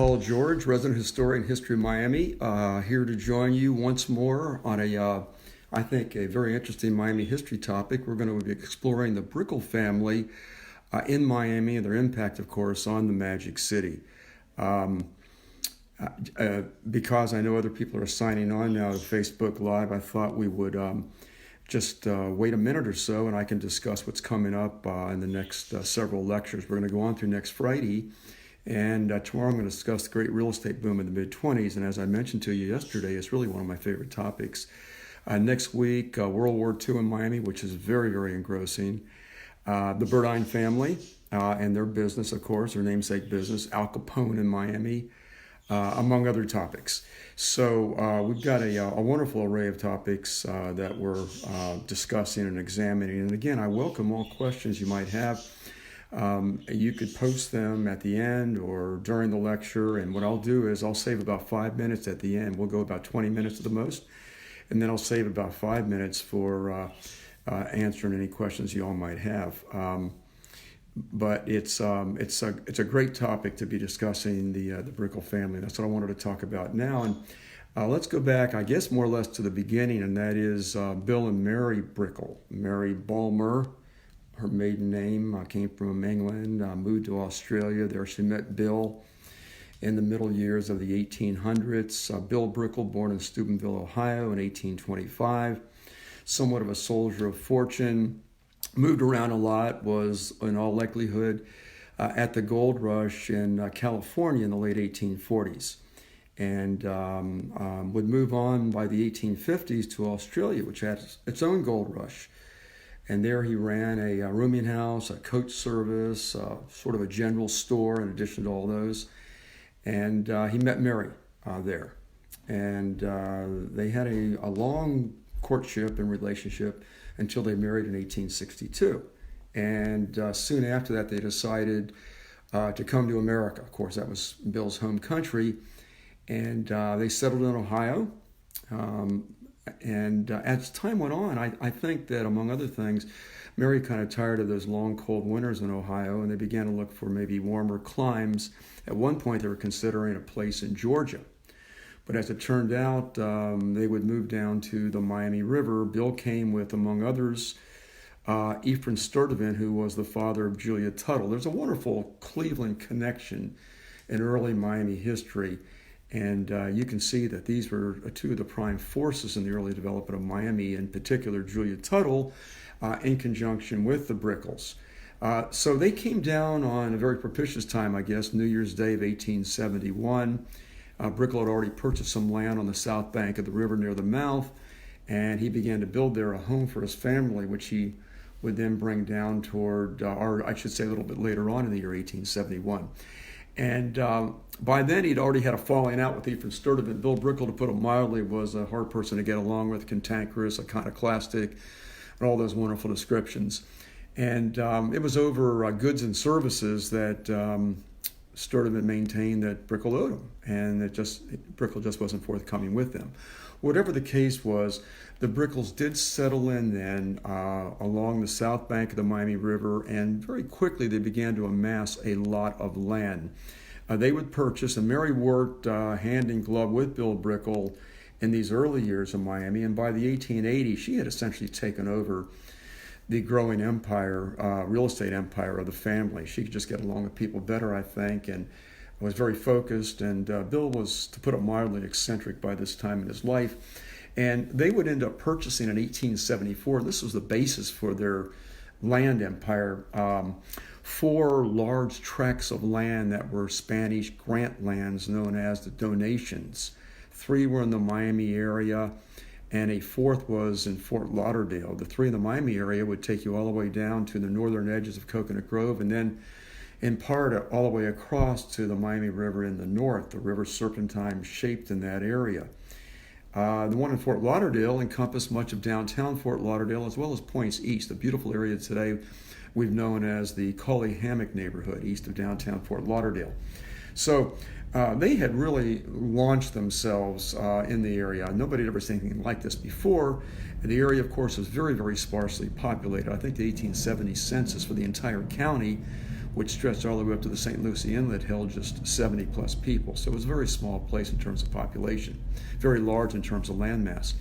Paul George, resident historian, History Miami, here to join you once more on I think, a very interesting Miami history topic. We're going to be exploring the Brickell family in Miami and their impact, of course, on the Magic City. Because I know other people are signing on now to Facebook Live, I thought we would just wait a minute or so and I can discuss what's coming up in the next several lectures. We're going to go on through next Friday. And tomorrow I'm going to discuss the great real estate boom in the mid-20s. And as I mentioned to you yesterday, it's really one of my favorite topics. Next week, World War II in Miami, which is very, very engrossing. The Burdine family and their business, of course, their namesake business, Al Capone in Miami, among other topics. So we've got a wonderful array of topics that we're discussing and examining. And again, I welcome all questions you might have. You could post them at the end or during the lecture, and what I'll do is I'll save about 5 minutes at the end. We'll go about 20 minutes at the most, and then I'll save about 5 minutes for answering any questions you all might have. But it's a great topic to be discussing the Brickell family. That's what I wanted to talk about now. And let's go back, I guess, more or less to the beginning, and that is Bill and Mary Brickell. Mary Bulmer. Her maiden name came from England, moved to Australia. There she met Bill in the middle years of the 1800s. Bill Brickell, born in Steubenville, Ohio in 1825, somewhat of a soldier of fortune, moved around a lot, was in all likelihood at the gold rush in California in the late 1840s, and would move on by the 1850s to Australia, which had its own gold rush. And there he ran a rooming house, a coach service, sort of a general store in addition to all those. And he met Mary there. And they had a long courtship and relationship until they married in 1862. And soon after that, they decided to come to America. Of course, that was Bill's home country. And they settled in Ohio. And as time went on, I think that, among other things, Mary kind of tired of those long, cold winters in Ohio, and they began to look for maybe warmer climes. At one point, they were considering a place in Georgia. But as it turned out, they would move down to the Miami River. Bill came with, among others, Ephraim Sturtevant, who was the father of Julia Tuttle. There's a wonderful Cleveland connection in early Miami history. And you can see that these were two of the prime forces in the early development of Miami, in particular Julia Tuttle, in conjunction with the Brickels. So they came down on a very propitious time, I guess, New Year's Day of 1871. Brickell had already purchased some land on the south bank of the river near the mouth, and he began to build there a home for his family, which he would then bring down toward, or I should say a little bit later on in the year 1871. And by then, he'd already had a falling out with Ephraim Sturtevant. Bill Brickell, to put it mildly, was a hard person to get along with, cantankerous, iconoclastic, and all those wonderful descriptions. And it was over goods and services that Sturtevant maintained that Brickell owed him, and Brickell just wasn't forthcoming with them. Whatever the case was, the Brickels did settle in then along the south bank of the Miami River, and very quickly they began to amass a lot of land. They would purchase, and Mary worked hand in glove with Bill Brickell in these early years of Miami, and by the 1880s, she had essentially taken over the growing empire, real estate empire of the family. She could just get along with people better, I think, and was very focused, and Bill was, to put it mildly, eccentric by this time in his life. And they would end up purchasing in 1874, this was the basis for their land empire, 4 large tracts of land that were Spanish grant lands known as the donations. 3 were in the Miami area, and a 4th was in Fort Lauderdale. The 3 in the Miami area would take you all the way down to the northern edges of Coconut Grove, and then in part all the way across to the Miami River in the north. The river serpentine shaped in that area. The one in Fort Lauderdale encompassed much of downtown Fort Lauderdale as well as points east, the beautiful area today we've known as the Cauley Hammock neighborhood east of downtown Fort Lauderdale. So they had really launched themselves in the area. Nobody had ever seen anything like this before. The area, of course, was very, very sparsely populated. I think the 1870 census for the entire county which stretched all the way up to the St. Lucie Inlet, held just 70 plus people. So it was a very small place in terms of population, very large in terms of landmass.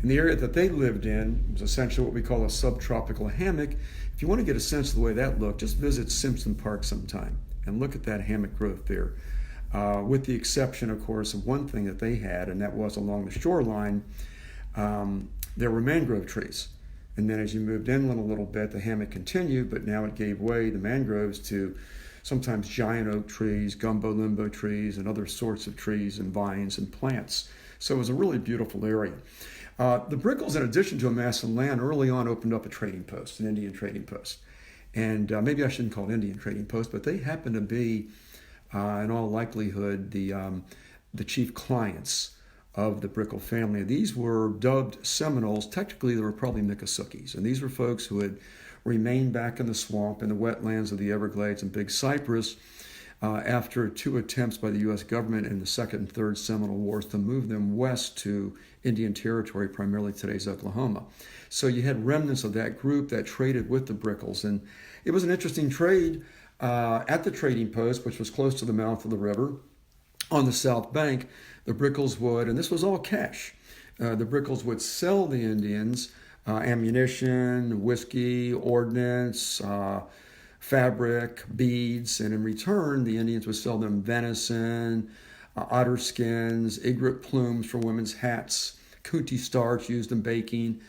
And the area that they lived in was essentially what we call a subtropical hammock. If you want to get a sense of the way that looked, just visit Simpson Park sometime and look at that hammock growth there. With the exception, of course, of one thing that they had, and that was along the shoreline, there were mangrove trees. And then as you moved inland a little bit, the hammock continued, but now it gave way, the mangroves, to sometimes giant oak trees, gumbo limbo trees, and other sorts of trees and vines and plants. So it was a really beautiful area. The Brickells, in addition to amassing land, early on opened up a trading post, an Indian trading post. And maybe I shouldn't call it Indian trading post, but they happened to be, in all likelihood, the chief clients of the Brickell family. These were dubbed Seminoles. Technically, they were probably Miccosukees. And these were folks who had remained back in the swamp, in the wetlands of the Everglades and Big Cypress, after 2 attempts by the U.S. government in the Second and Third Seminole Wars to move them west to Indian Territory, primarily today's Oklahoma. So you had remnants of that group that traded with the Brickells. And it was an interesting trade at the trading post, which was close to the mouth of the river. On the south bank, the Brickells would, and this was all cash, the Brickells would sell the Indians ammunition, whiskey, ordnance, fabric, beads, and in return, the Indians would sell them venison, otter skins, egret plumes for women's hats, coontie starch used in baking.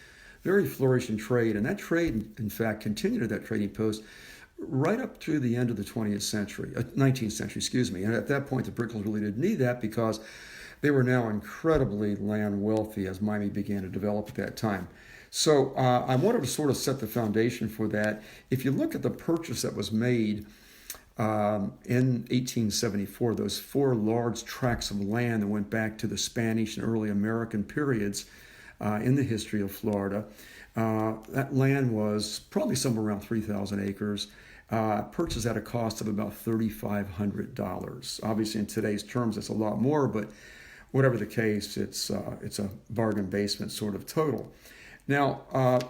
Very flourishing trade, and that trade, in fact, continued at that trading post right up through the end of the 19th century, and at that point, the Brickells really didn't need that because they were now incredibly land wealthy as Miami began to develop at that time. So I wanted to sort of set the foundation for that. If you look at the purchase that was made in 1874, those 4 large tracts of land that went back to the Spanish and early American periods in the history of Florida, that land was probably somewhere around 3,000 acres, purchased at a cost of about $3,500. Obviously, in today's terms, it's a lot more, but whatever the case, it's a bargain basement sort of total. Now,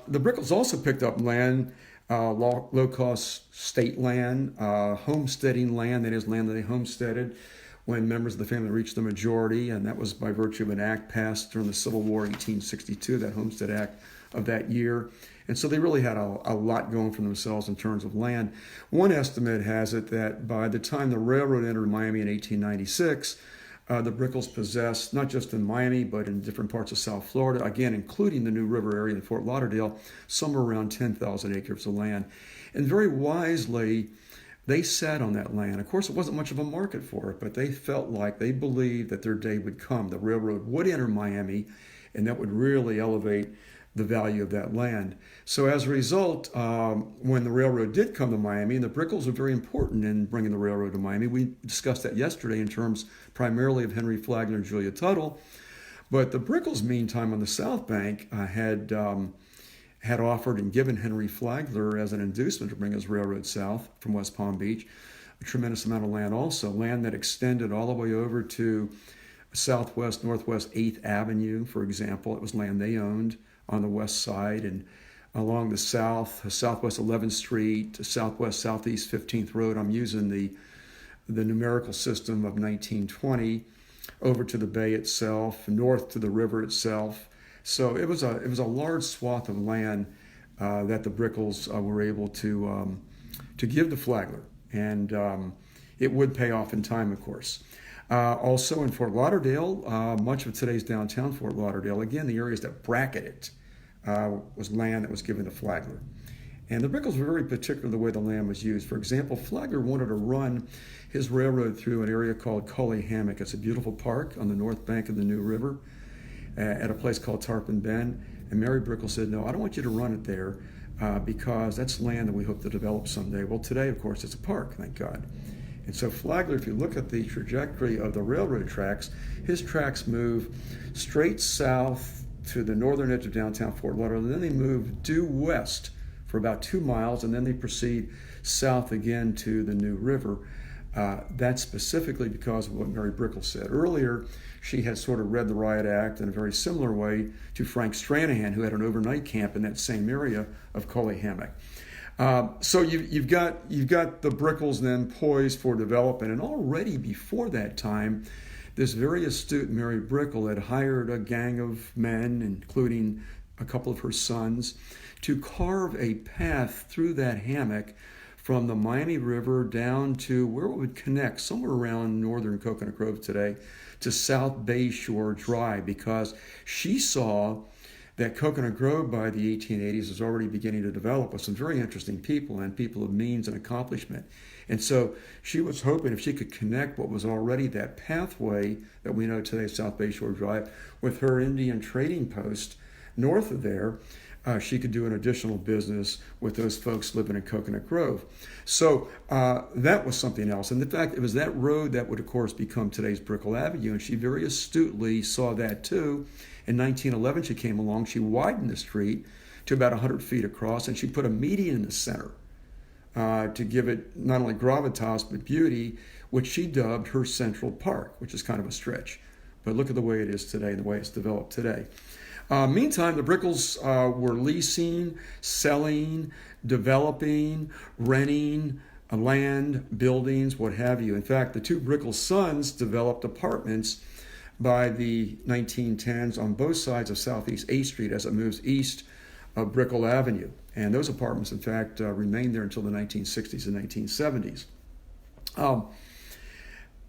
the Brickells also picked up land, low-cost state land, homesteading land, that is land that they homesteaded when members of the family reached the majority, and that was by virtue of an act passed during the Civil War, 1862, that Homestead Act of that year. And so they really had a lot going for themselves in terms of land. One estimate has it that by the time the railroad entered Miami in 1896, the Brickells possessed, not just in Miami, but in different parts of South Florida, again, including the New River area in Fort Lauderdale, somewhere around 10,000 acres of land. And very wisely, they sat on that land. Of course, it wasn't much of a market for it, but they felt like, they believed that their day would come. The railroad would enter Miami, and that would really elevate the value of that land. So as a result, when the railroad did come to Miami, and the Brickells were very important in bringing the railroad to Miami, we discussed that yesterday in terms primarily of Henry Flagler and Julia Tuttle, but the Brickells, meantime, on the South Bank had offered and given Henry Flagler as an inducement to bring his railroad south from West Palm Beach a tremendous amount of land also, land that extended all the way over to northwest 8th Avenue, for example. It was land they owned on the west side, and along the southwest 11th Street, southeast 15th Road. I'm using the numerical system of 1920, over to the bay itself, north to the river itself. So it was a large swath of land that the Brickells were able to give to Flagler, and it would pay off in time, of course. Also in Fort Lauderdale, much of today's downtown Fort Lauderdale, again, the areas that bracket it, was land that was given to Flagler. And the Brickells were very particular the way the land was used. For example, Flagler wanted to run his railroad through an area called Cully Hammock. It's a beautiful park on the north bank of the New River at a place called Tarpon Bend. And Mary Brickell said, no, I don't want you to run it there because that's land that we hope to develop someday. Well, today, of course, it's a park, thank God. And so Flagler, if you look at the trajectory of the railroad tracks, his tracks move straight south to the northern edge of downtown Fort Lauderdale, and then they move due west for about 2 miles, and then they proceed south again to the New River. That's specifically because of what Mary Brickell said. Earlier, she had sort of read the Riot Act in a very similar way to Frank Stranahan, who had an overnight camp in that same area of Cully Hammock. So you've got the Brickells then poised for development, and already before that time, this very astute Mary Brickell had hired a gang of men, including a couple of her sons, to carve a path through that hammock from the Miami River down to where it would connect, somewhere around northern Coconut Grove today, to South Bayshore Drive, because she saw that Coconut Grove by the 1880s was already beginning to develop with some very interesting people and people of means and accomplishment. And so she was hoping if she could connect what was already that pathway that we know today, South Bayshore Drive, with her Indian trading post north of there, she could do an additional business with those folks living in Coconut Grove. So that was something else. And in fact, it was that road that would, of course, become today's Brickell Avenue. And she very astutely saw that too. In 1911, she came along. She widened the street to about 100 feet across, and she put a median in the center to give it not only gravitas but beauty, which she dubbed her Central Park, which is kind of a stretch. But look at the way it is today and the way it's developed today. Meantime, the Brickels were leasing, selling, developing, renting land, buildings, what have you. In fact, the two Brickell sons developed apartments by the 1910s on both sides of Southeast 8th Street as it moves east of Brickell Avenue. And those apartments, in fact, remained there until the 1960s and 1970s.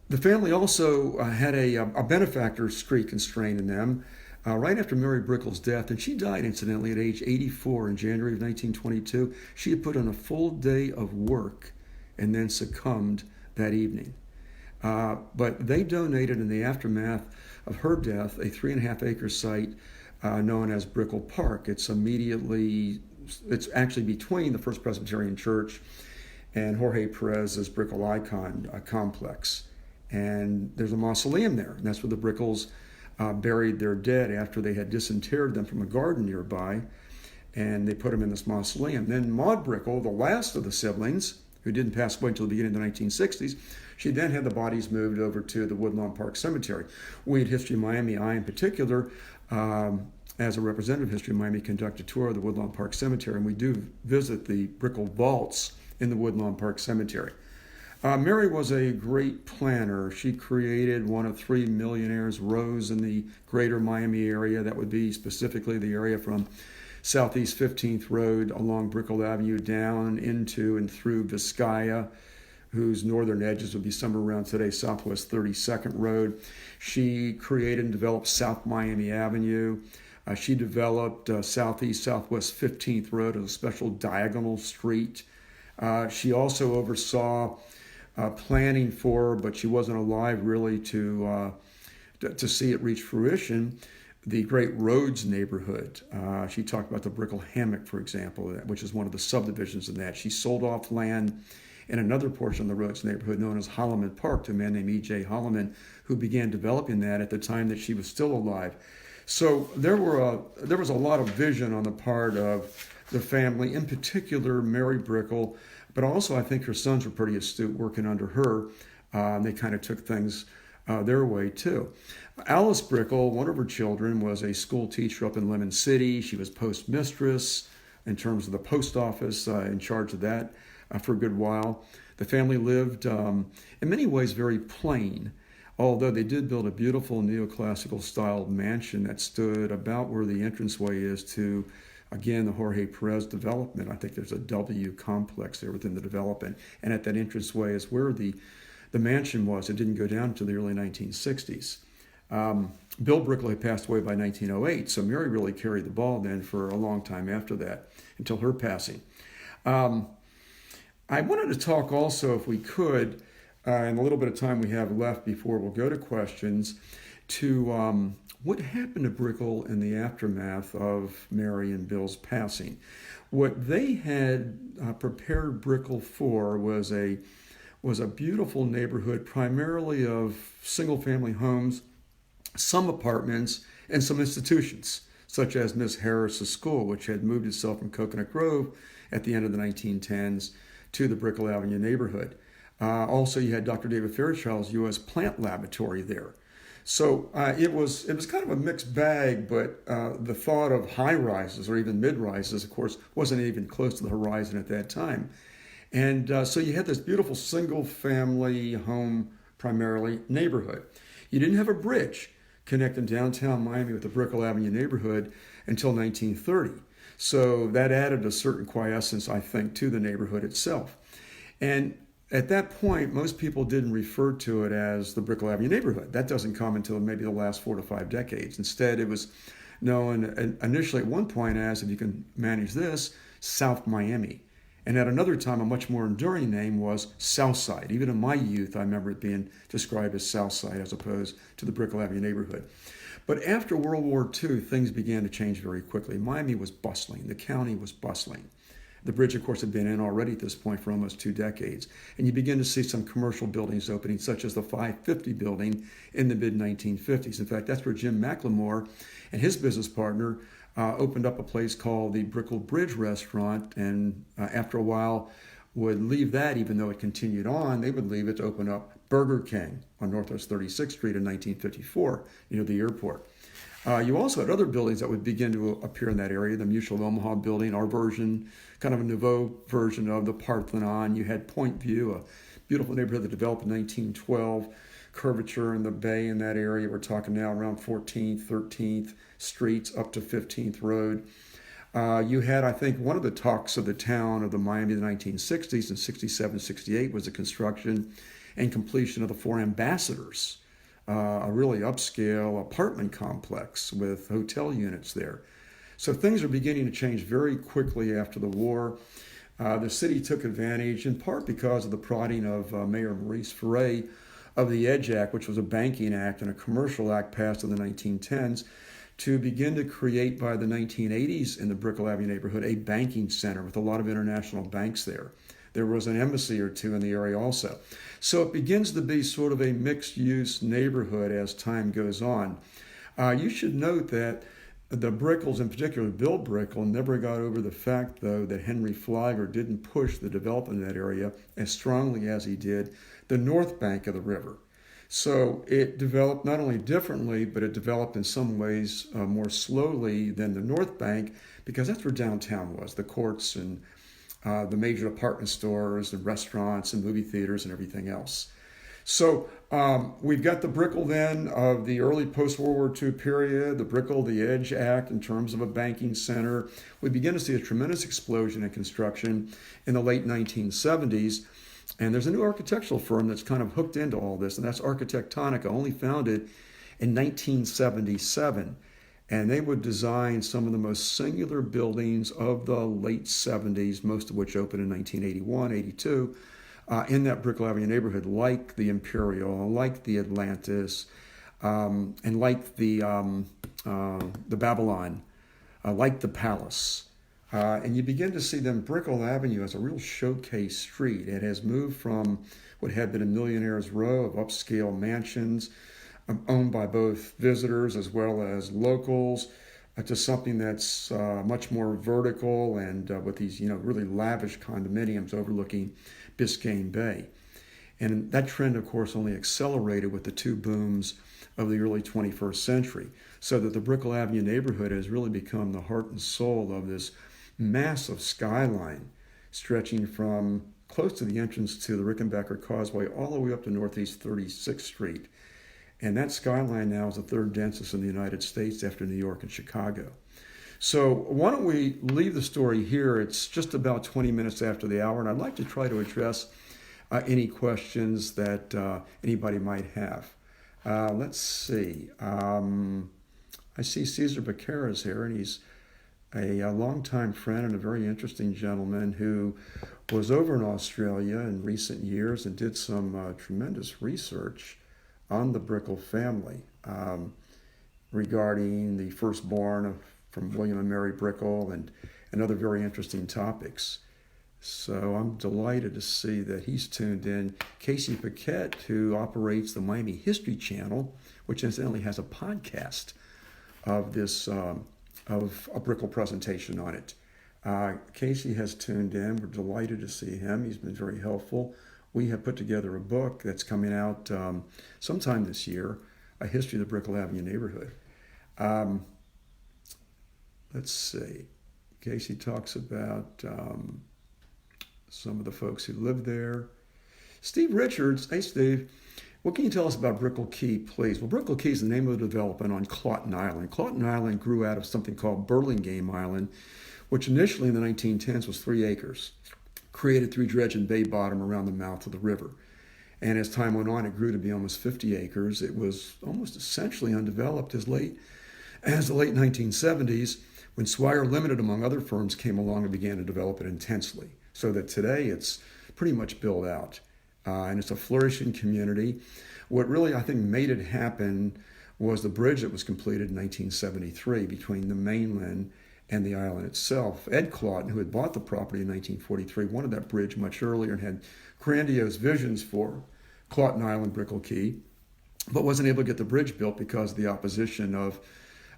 The family also had a benefactor streak constraint in them right after Mary Brickell's death, and she died, incidentally, at age 84 in January of 1922. She had put in a full day of work and then succumbed that evening. But they donated in the aftermath of her death a 3.5-acre site known as Brickell Park. It's actually between the First Presbyterian Church and Jorge Perez's Brickell Icon complex. And there's a mausoleum there, and that's where the Brickels buried their dead after they had disinterred them from a garden nearby, and they put them in this mausoleum. Then Maud Brickell, the last of the siblings, who didn't pass away until the beginning of the 1960s, she then had the bodies moved over to the Woodlawn Park Cemetery. We at History Miami, I in particular, as a representative of History Miami, conduct a tour of the Woodlawn Park Cemetery, and we do visit the Brickell vaults in the Woodlawn Park Cemetery. Mary was a great planner. She created one of 3 millionaires' rows in the greater Miami area. That would be specifically the area from Southeast 15th Road along Brickell Avenue down into and through Vizcaya, whose northern edges would be somewhere around today's Southwest 32nd Road. She created and developed South Miami Avenue. She developed Southeast Southwest 15th Road as a special diagonal street. She also oversaw planning for, but she wasn't alive really to see it reach fruition, the Great Roads neighborhood. She talked about the Brickell Hammock, for example, which is one of the subdivisions in that. She sold off land in another portion of the Roads neighborhood known as Holloman Park to a man named E.J. Holloman, who began developing that at the time that she was still alive. So there was a lot of vision on the part of the family, in particular Mary Brickell, but also I think her sons were pretty astute working under her. They kind of took things their way too. Alice Brickell, one of her children, was a school teacher up in Lemon City. She was postmistress in terms of the post office, in charge of that for a good while. The family lived in many ways very plain, although they did build a beautiful neoclassical style mansion that stood about where the entranceway is to, again, the Jorge Perez development. I think there's a W complex there within the development, and at that entranceway is where the mansion was. It didn't go down until the early 1960s. Bill Brickell had passed away by 1908, so Mary really carried the ball then for a long time after that, until her passing. I wanted to talk also, if we could, in the little bit of time we have left before we'll go to questions, to what happened to Brickell in the aftermath of Mary and Bill's passing. What they had prepared Brickell for was a beautiful neighborhood, primarily of single-family homes, some apartments, and some institutions, such as Miss Harris's School, which had moved itself from Coconut Grove at the end of the 1910s to the Brickell Avenue neighborhood. Also, you had Dr. David Fairchild's U.S. Plant Laboratory there. So it was kind of a mixed bag, but the thought of high rises or even mid rises, of course, wasn't even close to the horizon at that time. And so you had this beautiful single family home, primarily neighborhood. You didn't have a bridge connecting downtown Miami with the Brickell Avenue neighborhood until 1930. So that added a certain quiescence, I think, to the neighborhood itself. And at that point, most people didn't refer to it as the Brickell Avenue neighborhood. That doesn't come until maybe the last 4 to 5 decades. Instead, it was known initially at one point as, if you can manage this, South Miami. And at another time, a much more enduring name was Southside. Even in my youth, I remember it being described as Southside as opposed to the Brickell Avenue neighborhood. But after World War II, things began to change very quickly. Miami was bustling. The county was bustling. The bridge, of course, had been in already at this point for almost 2 decades. And you begin to see some commercial buildings opening, such as the 550 building in the mid-1950s. In fact, that's where Jim McLemore and his business partner opened up a place called the Brickell Bridge Restaurant. And after a while, would leave that, even though it continued on, they would leave it to open up Burger King on Northwest 36th Street in 1954, near the airport. You also had other buildings that would begin to appear in that area. The Mutual of Omaha building, our version, kind of a nouveau version of the Parthenon. You had Point View, a beautiful neighborhood that developed in 1912. Curvature in the bay in that area. We're talking now around 14th, 13th Streets up to 15th Road. You had, I think, one of the talks of the town of the Miami of the 1960s in 67, 68 was the construction and completion of the Four Ambassadors, a really upscale apartment complex with hotel units there. So things are beginning to change very quickly after the war. The city took advantage, in part because of the prodding of Mayor Maurice Ferre of the EDGE Act, which was a banking act and a commercial act passed in the 1910s, to begin to create by the 1980s in the Brickell Avenue neighborhood a banking center with a lot of international banks there. There was an embassy or two in the area also. So it begins to be sort of a mixed-use neighborhood as time goes on. You should note that the Brickels, in particular Bill Brickell, never got over the fact, though, that Henry Flagler didn't push the development of that area as strongly as he did the north bank of the river. So it developed not only differently, but it developed in some ways more slowly than the north bank, because that's where downtown was, the courts and the major department stores and restaurants and movie theaters and everything else. So we've got the Brickell then of the early post-World War II period, the Brickell, the EDGE Act in terms of a banking center. We begin to see a tremendous explosion in construction in the late 1970s. And there's a new architectural firm that's kind of hooked into all this, and that's Architectonica, only founded in 1977. And they would design some of the most singular buildings of the late 70s, most of which opened in 1981, 82, in that Brickell Avenue neighborhood, like the Imperial, like the Atlantis, and like the Babylon, like the Palace. And you begin to see then Brickell Avenue as a real showcase street. It has moved from what had been a millionaire's row of upscale mansions owned by both visitors as well as locals to something that's much more vertical and with these, really lavish condominiums overlooking Biscayne Bay. And that trend, of course, only accelerated with the two booms of the early 21st century, so that the Brickell Avenue neighborhood has really become the heart and soul of this massive skyline stretching from close to the entrance to the Rickenbacker Causeway all the way up to Northeast 36th Street. And that skyline now is the third densest in the United States after New York and Chicago. So why don't we leave the story here? It's just about 20 minutes after the hour, and I'd like to try to address any questions that anybody might have. Let's see. I see Cesar Becerra is here, and he's a longtime friend and a very interesting gentleman who was over in Australia in recent years and did some tremendous research on the Brickell family regarding the firstborn from William and Mary Brickell and other very interesting topics. So I'm delighted to see that he's tuned in. Casey Paquette, who operates the Miami History Channel, which incidentally has a podcast of this of a Brickell presentation on it. Casey has tuned in. We're delighted to see him. He's been very helpful. We have put together a book that's coming out sometime this year a history of the Brickell Avenue neighborhood. Let's see. Casey talks about some of the folks who lived there. Steve Richards. Hey, Steve. What can you tell us about Brickell Key, please? Well, Brickell Key is the name of the development on Clawton Island. Clawton Island grew out of something called Burlingame Island, which initially in the 1910s was 3 acres, created through dredge and bay bottom around the mouth of the river. And as time went on, it grew to be almost 50 acres. It was almost essentially undeveloped as late as the late 1970s, when Swire Limited, among other firms, came along and began to develop it intensely, so that today it's pretty much built out. And it's a flourishing community. What really, I think, made it happen was the bridge that was completed in 1973 between the mainland and the island itself. Ed Clawton, who had bought the property in 1943, wanted that bridge much earlier and had grandiose visions for Clawton Island, Brickell Key, but wasn't able to get the bridge built because of the opposition of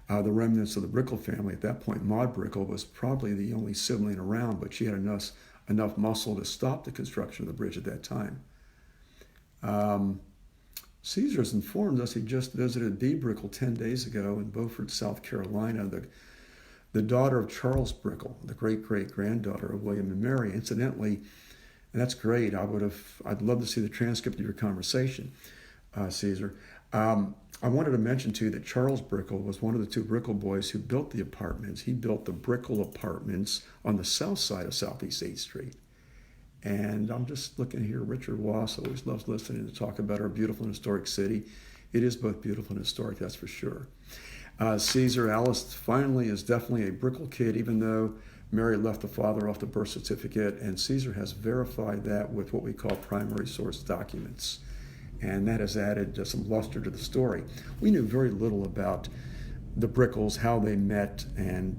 the remnants of the Brickell family. At that point, Maud Brickell was probably the only sibling around, but she had enough muscle to stop the construction of the bridge at that time. Caesar has informed us he just visited B. Brickell 10 days ago in Beaufort, South Carolina, the daughter of Charles Brickell, the great-great-granddaughter of William and Mary. Incidentally, and that's great. I'd love to see the transcript of your conversation, Caesar. I wanted to mention to you that Charles Brickell was one of the 2 Brickell boys who built the apartments. He built the Brickell apartments on the south side of Southeast 8th Street. And I'm just looking here. Richard Wass always loves listening to talk about our beautiful and historic city. It is both beautiful and historic, that's for sure. Caesar, Alice finally is definitely a Brickell kid, even though Mary left the father off the birth certificate. And Caesar has verified that with what we call primary source documents. And that has added some luster to the story. We knew very little about the Brickels, how they met, and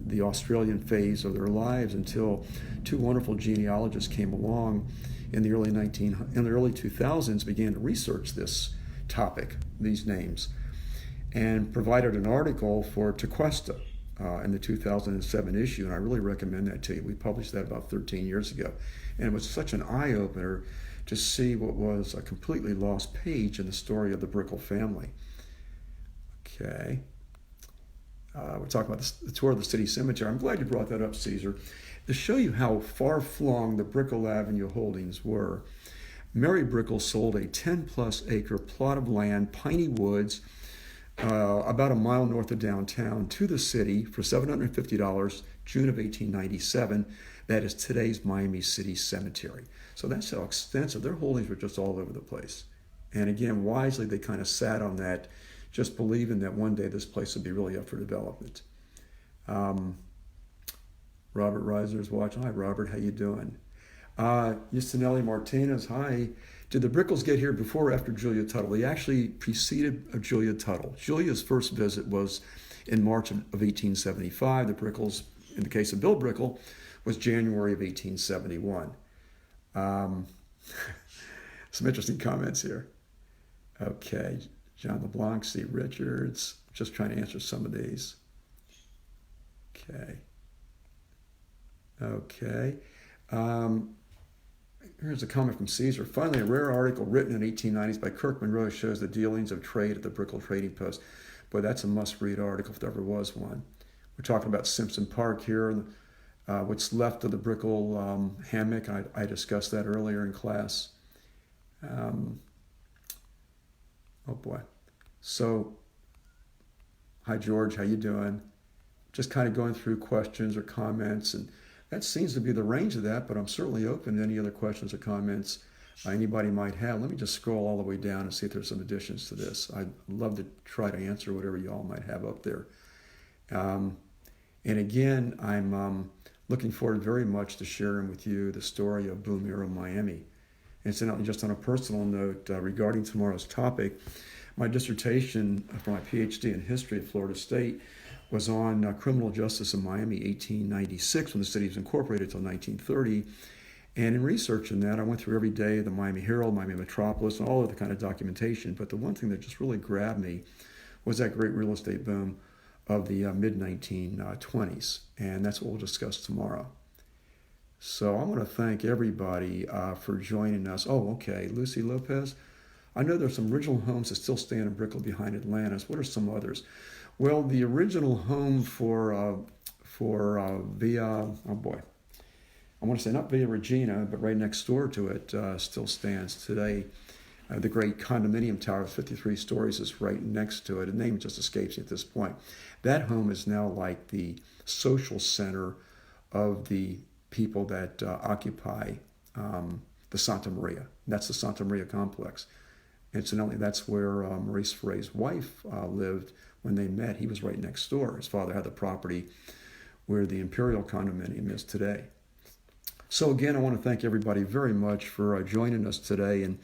the Australian phase of their lives until 2 wonderful genealogists came along in the early 2000s, began to research this topic, these names, and provided an article for Tequesta in the 2007 issue, and I really recommend that to you. We published that about 13 years ago, and it was such an eye-opener to see what was a completely lost page in the story of the Brickell family. Okay. We're talking about the tour of the city cemetery. I'm glad you brought that up, Caesar. To show you how far-flung the Brickell Avenue holdings were, Mary Brickell sold a 10-plus acre plot of land, Piney Woods, about a mile north of downtown, to the city for $750, June of 1897. That is today's Miami City Cemetery. So that's how extensive. Their holdings were just all over the place. And again, wisely, they kind of sat on that, just believing that one day this place would be really up for development. Robert Reiser's watching. Hi, Robert. How you doing? Justinelli Martinez. Hi. Did the Brickels get here before or after Julia Tuttle? They actually preceded Julia Tuttle. Julia's first visit was in March of 1875. The Brickels, in the case of Bill Brickell, was January of 1871. Some interesting comments here. Okay. John LeBlanc, C. Richards. Just trying to answer some of these. Okay. Here's a comment from Caesar. Finally, a rare article written in the 1890s by Kirk Monroe shows the dealings of trade at the Brickell Trading Post. Boy, that's a must-read article if there ever was one. We're talking about Simpson Park here, what's left of the Brickell hammock. I discussed that earlier in class. Oh boy. So, hi George, how you doing? Just kind of going through questions or comments, and that seems to be the range of that, but I'm certainly open to any other questions or comments anybody might have. Let me just scroll all the way down and see if there's some additions to this. I'd love to try to answer whatever you all might have up there. And again, I'm looking forward very much to sharing with you the story of Boom Era Miami. Incidentally, just on a personal note, regarding tomorrow's topic, my dissertation for my PhD in history at Florida State was on criminal justice in Miami, 1896, when the city was incorporated until 1930. And in researching that, I went through every day the Miami Herald, Miami Metropolis, and all of the kind of documentation. But the one thing that just really grabbed me was that great real estate boom of the mid-1920s. And that's what we'll discuss tomorrow. So I want to thank everybody for joining us. Oh, okay. Lucy Lopez. I know there's some original homes that still stand in Brickell behind Atlantis. What are some others? Well, the original home for Via, oh boy, I want to say not Via Regina, but right next door to it still stands today. The great condominium tower of 53 stories is right next to it. The name just escapes me at this point. That home is now like the social center of the people that occupy the Santa Maria. That's the Santa Maria complex. Incidentally, that's where Maurice Ferre's wife lived when they met. He was right next door. His father had the property where the Imperial condominium is today. So again, I want to thank everybody very much for joining us today, and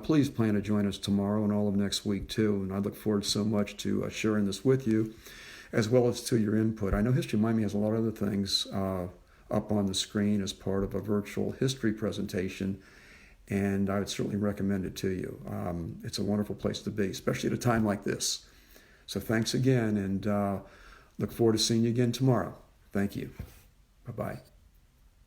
please plan to join us tomorrow and all of next week too. And I look forward so much to sharing this with you, as well as to your input. I know HistoryMiami has a lot of other things up on the screen as part of a virtual history presentation, and I would certainly recommend it to you. It's a wonderful place to be, especially at a time like this. So thanks again, and look forward to seeing you again tomorrow. Thank you. Bye-bye.